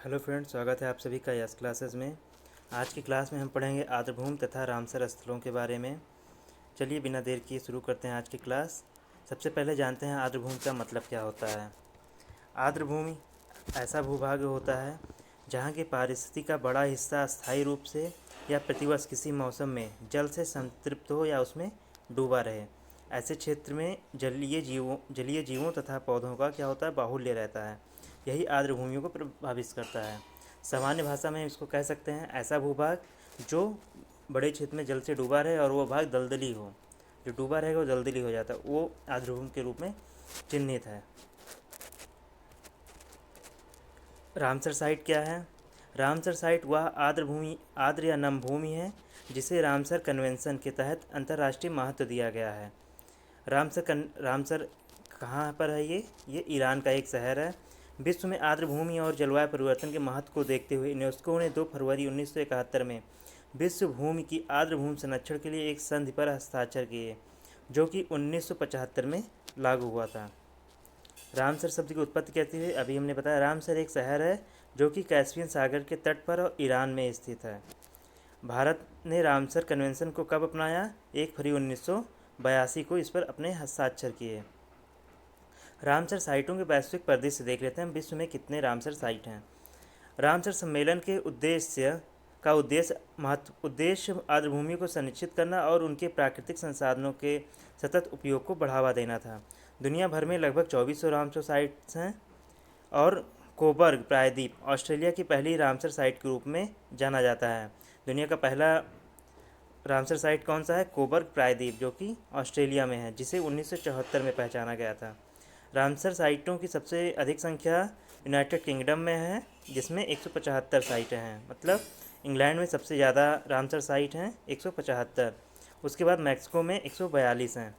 Hello friends, स्वागत है आप सभी का यस क्लासेस में। आज की क्लास में हम पढ़ेंगे आर्द्रभूमि तथा रामसर स्थलों के बारे में। चलिए बिना देर किए शुरू करते हैं आज की क्लास। सबसे पहले जानते हैं आर्द्रभूमि का मतलब क्या होता है। आर्द्रभूमि ऐसा भूभाग होता है जहाँ की पारिस्थितिकी का बड़ा हिस्सा अस्थायी रूप से या प्रतिवर्ष किसी मौसम में जल से संतृप्त हो या उसमें डूबा रहे। ऐसे क्षेत्र में जलीय जीवों तथा पौधों का क्या होता है, बाहुल्य रहता है। यही आर्द्र भूमियों को प्रभावित करता है। सामान्य भाषा में इसको कह सकते हैं ऐसा भूभाग जो बड़े क्षेत्र में जल से डूबा रहे और वो भाग दलदली हो। जो डूबा रहेगा वो दलदली हो जाता है, वो आर्द्र भूमि के रूप में चिन्हित है। रामसर साइट क्या है? रामसर साइट वह आर्द्र या नम भूमि है जिसे रामसर कन्वेंशन के तहत अंतर्राष्ट्रीय महत्व दिया गया है। रामसर कहाँ पर है? ये ईरान का एक शहर है। विश्व में आर्द्र भूमि और जलवायु परिवर्तन के महत्व को देखते हुए यूनेस्को ने 2 फरवरी 1971 में विश्व भूमि की आर्द्र भूमि संरक्षण के लिए एक संधि पर हस्ताक्षर किए, जो कि 1975 में लागू हुआ था। रामसर शब्द की उत्पत्ति कहती हुए अभी हमने बताया, रामसर एक शहर है जो कि कैस्पियन सागर के तट पर और ईरान में स्थित है। भारत ने रामसर कन्वेंशन को कब अपनाया? 1 फरवरी 1982 को इस पर अपने हस्ताक्षर किए। रामसर साइटों के वैश्विक परिदृश्य देख लेते हैं। विश्व में कितने रामसर साइट हैं? रामसर सम्मेलन के उद्देश्य आर्द्रभूमि को सुनिश्चित करना और उनके प्राकृतिक संसाधनों के सतत उपयोग को बढ़ावा देना था। दुनिया भर में लगभग 2400 रामसर साइट्स हैं और कोबर्ग प्रायद्वीप ऑस्ट्रेलिया की पहली रामसर साइट के रूप में जाना जाता है। दुनिया का पहला रामसर साइट कौन सा है? कोबर्ग प्रायद्वीप, जो कि ऑस्ट्रेलिया में है, जिसे 1974 में पहचाना गया था। रामसर साइटों की सबसे अधिक संख्या यूनाइटेड किंगडम में है, जिसमें 175 साइटें हैं। मतलब इंग्लैंड में सबसे ज़्यादा रामसर साइट हैं, 175। उसके बाद मैक्सिको में 142 हैं।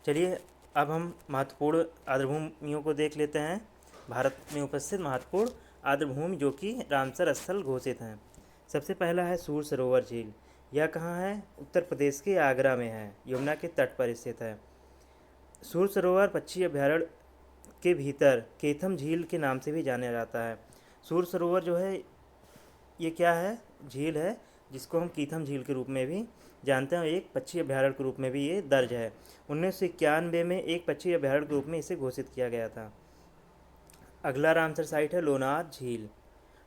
चलिए अब हम महत्वपूर्ण आर्द्रभूमियों को देख लेते हैं। भारत में उपस्थित महत्वपूर्ण आर्द्रभूमि जो कि रामसर स्थल घोषित हैं। सबसे पहला है सूर सरोवर झील। यह कहाँ है? उत्तर प्रदेश के आगरा में है, यमुना के तट पर स्थित है। सूर सरोवर पक्षी अभयारण्य के भीतर केथम झील के नाम से भी जाना जाता है। सूर सरोवर जो है ये क्या है? झील है, जिसको हम कीथम झील के रूप में भी जानते हैं। एक पक्षी अभयारण्य के रूप में भी ये दर्ज है। 1991 में एक पक्षी अभयारण्य के रूप में इसे घोषित किया गया था। अगला रामसर साइट है लोनार झील।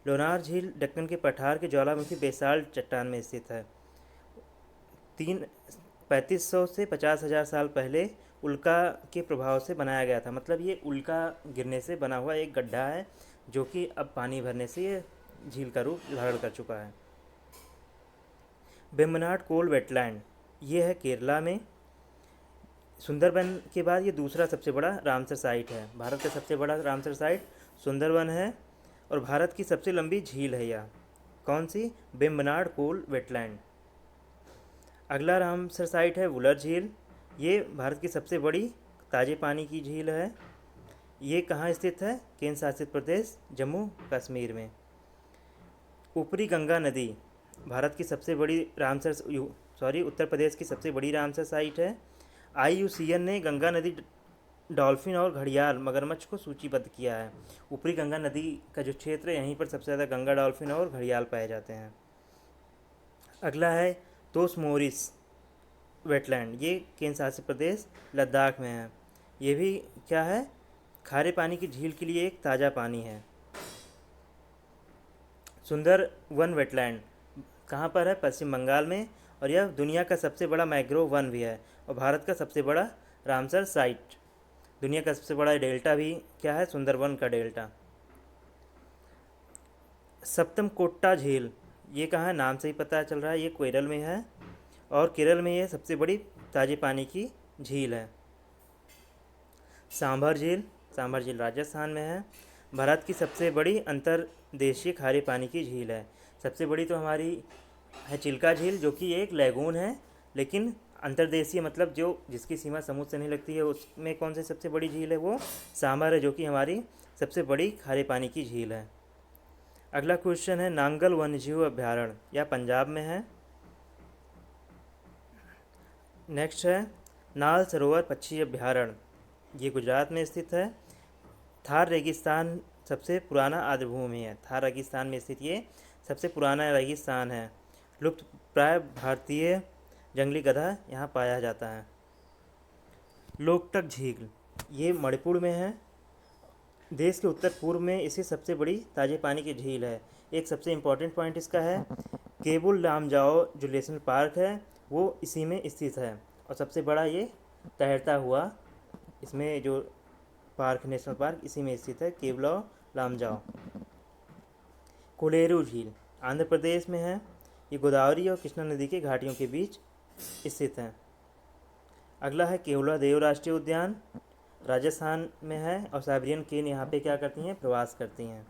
लोनार झील दक्कन के पठार के ज्वालामुखी बेसाल्ट चट्टान में स्थित है। 3500 से 50,000 साल पहले उल्का के प्रभाव से बनाया गया था। मतलब ये उल्का गिरने से बना हुआ एक गड्ढा है, जो कि अब पानी भरने से ये झील का रूप धारण कर चुका है। वेम्बनाड कोल वेटलैंड ये है केरला में। सुंदरबन के बाद ये दूसरा सबसे बड़ा रामसर साइट है। भारत का सबसे बड़ा रामसर साइट सुंदरबन है और भारत की सबसे लंबी झील है यह। कौन सी? वेम्बनाड कोल वेटलैंड। अगला रामसर साइट है वुलर झील। ये भारत की सबसे बड़ी ताज़े पानी की झील है। ये कहाँ स्थित है? केंद्र शासित प्रदेश जम्मू कश्मीर में। ऊपरी गंगा नदी भारत की सबसे बड़ी उत्तर प्रदेश की सबसे बड़ी रामसर साइट है। IUCN ने गंगा नदी, डॉल्फिन और घड़ियाल मगरमच्छ को सूचीबद्ध किया है। ऊपरी गंगा नदी का जो क्षेत्र है, यहीं पर सबसे ज़्यादा गंगा, डॉल्फिन और घड़ियाल पाए जाते हैं। अगला है तोस मोरिस वेटलैंड। ये केंद्र शासित प्रदेश लद्दाख में है। ये भी क्या है? खारे पानी की झील के लिए एक ताज़ा पानी है। सुंदरवन वेटलैंड कहाँ पर है? पश्चिम बंगाल में, और यह दुनिया का सबसे बड़ा मैंग्रोव वन भी है और भारत का सबसे बड़ा रामसर साइट। दुनिया का सबसे बड़ा डेल्टा भी क्या है? सुंदरवन का डेल्टा। सप्तमकोट्टा झील ये कहाँ है? नाम से ही पता चल रहा है, ये केरल में है और केरल में ये सबसे बड़ी ताज़े पानी की झील है। सांभर झील राजस्थान में है। भारत की सबसे बड़ी अंतर्देशीय खारे पानी की झील है। सबसे बड़ी तो हमारी है चिल्का झील, जो कि एक लैगून है, लेकिन अंतर्देशीय मतलब जो जिसकी सीमा समुद्र से नहीं लगती है, उसमें कौन सी सबसे बड़ी झील है? वो सांभर है, जो कि हमारी सबसे बड़ी खारे पानी की झील है। अगला क्वेश्चन है नांगल वन्यजीव अभयारण्य, यह पंजाब में है। नेक्स्ट है नाल सरोवर पक्षी अभयारण्य, ये गुजरात में स्थित है। थार रेगिस्तान सबसे पुराना आर्द्रभूमि है। थार रेगिस्तान में स्थित ये सबसे पुराना रेगिस्तान है। लुप्त प्राय भारतीय जंगली गधा यहाँ पाया जाता है। लोकटक झील ये मणिपुर में है। देश के उत्तर पूर्व में इसकी सबसे बड़ी ताजे पानी की झील है। एक सबसे इम्पोर्टेंट पॉइंट इसका है केबुल लामजाओ जो नेशनल पार्क है वो इसी में स्थित है, और सबसे बड़ा ये तैरता हुआ इसमें जो पार्क नेशनल पार्क इसी में स्थित है, केबुलाओ लामजाओ। कोलेरू झील आंध्र प्रदेश में है। ये गोदावरी और कृष्णा नदी के घाटियों के बीच स्थित है। अगला है केवला देव राष्ट्रीय उद्यान, राजस्थान में है, और साइबेरियन केन यहाँ पे क्या करती हैं, प्रवास करती हैं।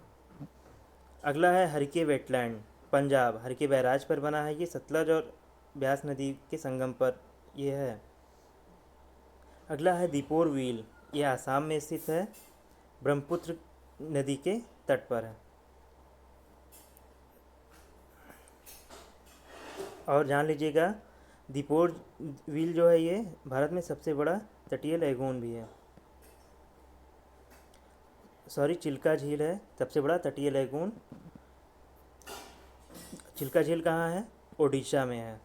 अगला है हरिके वेटलैंड, पंजाब, हरिके बैराज पर बना है। ये सतलज और ब्यास नदी के संगम पर ये है। अगला है दीपोर व्हील, ये आसाम में स्थित है, ब्रह्मपुत्र नदी के तट पर है। और जान लीजिएगा दीपोर व्हील जो है ये भारत में सबसे बड़ा तटीय लैगून भी है। सॉरी, चिल्का झील है सबसे बड़ा तटीय लैगून। चिल्का झील कहाँ है, ओडिशा में है।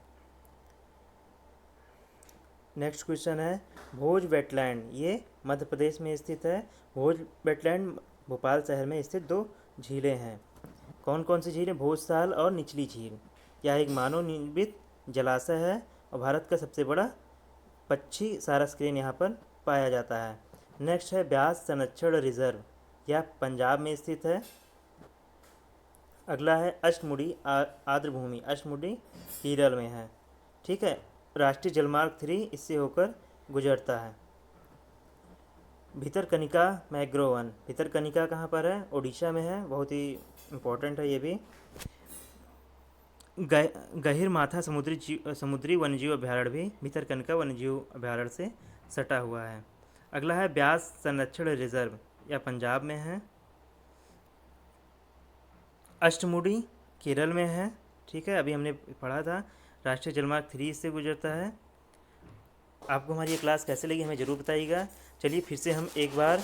नेक्स्ट क्वेश्चन है भोज वेटलैंड, ये मध्य प्रदेश में स्थित है। भोज वेटलैंड भोपाल शहर में स्थित दो झीलें हैं। कौन कौन सी झीलें, भोजसाल और निचली झील। यह एक मानव निर्मित जलाशय है और भारत का सबसे बड़ा पक्षी सारस्क्रीन यहाँ पर पाया जाता है। नेक्स्ट है ब्यास संरक्षण रिजर्व, यह पंजाब में स्थित है। अगला है अष्टमुडी आर्द्रभूमि, अष्टमुडी केरल में है। ठीक है, राष्ट्रीय जलमार्ग 3 इससे होकर गुजरता है। भितरकनिका मैंग्रोव वन, भितरकनिका कहाँ पर है, ओडिशा में है, बहुत ही इम्पोर्टेंट है ये भी। गहिर माथा समुद्री वन्यजीव अभ्यारण्य भी भितरकनिका वन्यजीव अभ्यारण्य से सटा हुआ है। अगला है ब्यास संरक्षण रिजर्व, यह पंजाब में है। अष्टमुडी केरल में है। ठीक है, अभी हमने पढ़ा था राष्ट्रीय जलमार्ग 3 इससे गुजरता है। आपको हमारी ये क्लास कैसे लगी हमें ज़रूर बताइएगा। चलिए फिर से हम एक बार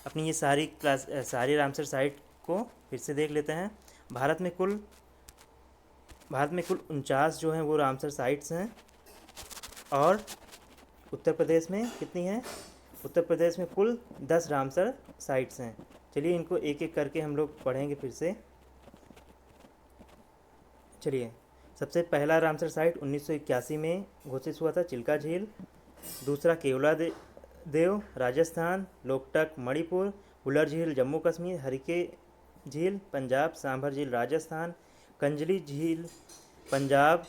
अपनी ये सारी रामसर साइट को फिर से देख लेते हैं। भारत में कुल 49 जो हैं वो रामसर साइट्स हैं, और उत्तर प्रदेश में कितनी हैं, उत्तर प्रदेश में कुल 10 रामसर साइट्स हैं। चलिए इनको एक एक करके हम लोग पढ़ेंगे फिर से। चलिए, सबसे पहला रामसर साइट 1981 में घोषित हुआ था, चिल्का झील। दूसरा केवला देव राजस्थान, लोकटक मणिपुर, हुलर झील जम्मू कश्मीर, हरिके झील पंजाब, सांभर झील राजस्थान, कंजली झील पंजाब,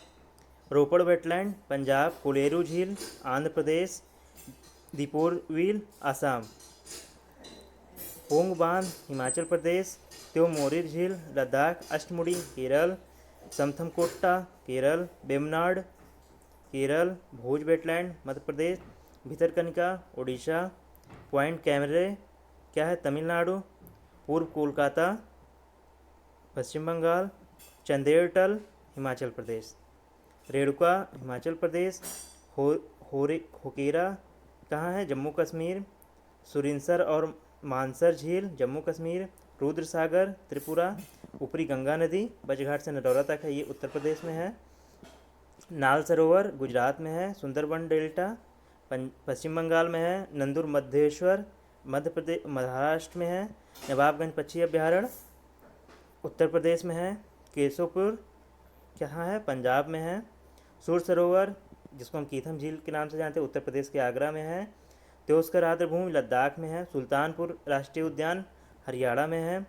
रोपड़ वेटलैंड पंजाब, कोलेरू झील आंध्र प्रदेश, दीपोर व्हील आसाम, पोंग बांध हिमाचल प्रदेश, त्योमोरी झील लद्दाख, अष्टमुडी केरल, समथमकोट्टा केरल, बेमनाड केरल, भोज वेटलैंड मध्य प्रदेश, भितरकनिका ओडिशा, पॉइंट कैमरे क्या है तमिलनाडु, पूर्व कोलकाता पश्चिम बंगाल, चंदेरटल हिमाचल प्रदेश, रेणुका हिमाचल प्रदेश, होकेरा कहाँ है जम्मू कश्मीर, सुरिनसर और मानसर झील जम्मू कश्मीर, रुद्र सागर त्रिपुरा, ऊपरी गंगा नदी बजघाट से नडौरा तक है, ये उत्तर प्रदेश में है। नाल सरोवर गुजरात में है। सुंदरबन डेल्टा पश्चिम बंगाल में है। नंदुर मध्येश्वर मध्य प्रदेश महाराष्ट्र में है। नवाबगंज पक्षी अभ्यारण्य उत्तर प्रदेश में है। केशोपुर कहाँ है, पंजाब में है। सुर सरोवर जिसको हम कीथम झील के नाम से जानते हैं उत्तर प्रदेश के आगरा में है। त्योस्कर आर्द्रभूमि लद्दाख में है। सुल्तानपुर राष्ट्रीय उद्यान हरियाणा में है।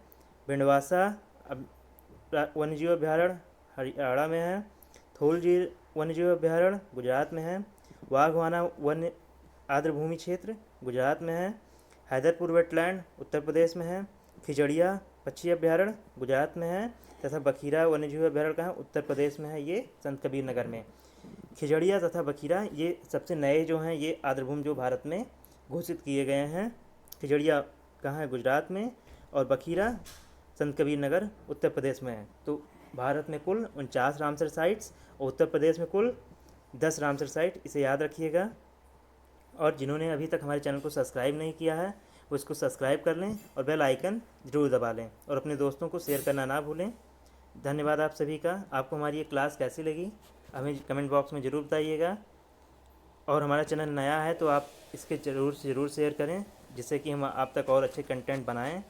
भिंडवासा वन्यजीव अभ्यारण्य हरियाणा में है। थोलझील वन्यजीव अभ्यारण्य गुजरात में है। वाघवाना वन्य आर्द्रभूमि क्षेत्र गुजरात में है। हैदरपुर वेटलैंड उत्तर प्रदेश में है। खिजड़िया पक्षी अभ्यारण्य गुजरात में है तथा बखीरा वन्यजीव अभ्यारण्य कहाँ उत्तर प्रदेश में है, ये संत कबीर नगर में। खिजड़िया तथा बखीरा ये सबसे नए जो हैं ये आर्द्रभूमि जो भारत में घोषित किए गए हैं। खिजड़िया कहाँ है, गुजरात में, और बखीरा संत कबीर नगर उत्तर प्रदेश में है। तो भारत में कुल 49 रामसर साइट्स और उत्तर प्रदेश में कुल 10 रामसर साइट, इसे याद रखिएगा। और जिन्होंने अभी तक हमारे चैनल को सब्सक्राइब नहीं किया है वो इसको सब्सक्राइब कर लें और बेल आइकन ज़रूर दबा लें और अपने दोस्तों को शेयर करना ना भूलें। धन्यवाद आप सभी का। आपको हमारी ये क्लास कैसी लगी हमें कमेंट बॉक्स में ज़रूर बताइएगा। और हमारा चैनल नया है तो आप इसके ज़रूर से ज़रूर शेयर करें, जिससे कि हम आप तक और अच्छे कंटेंट बनाएं।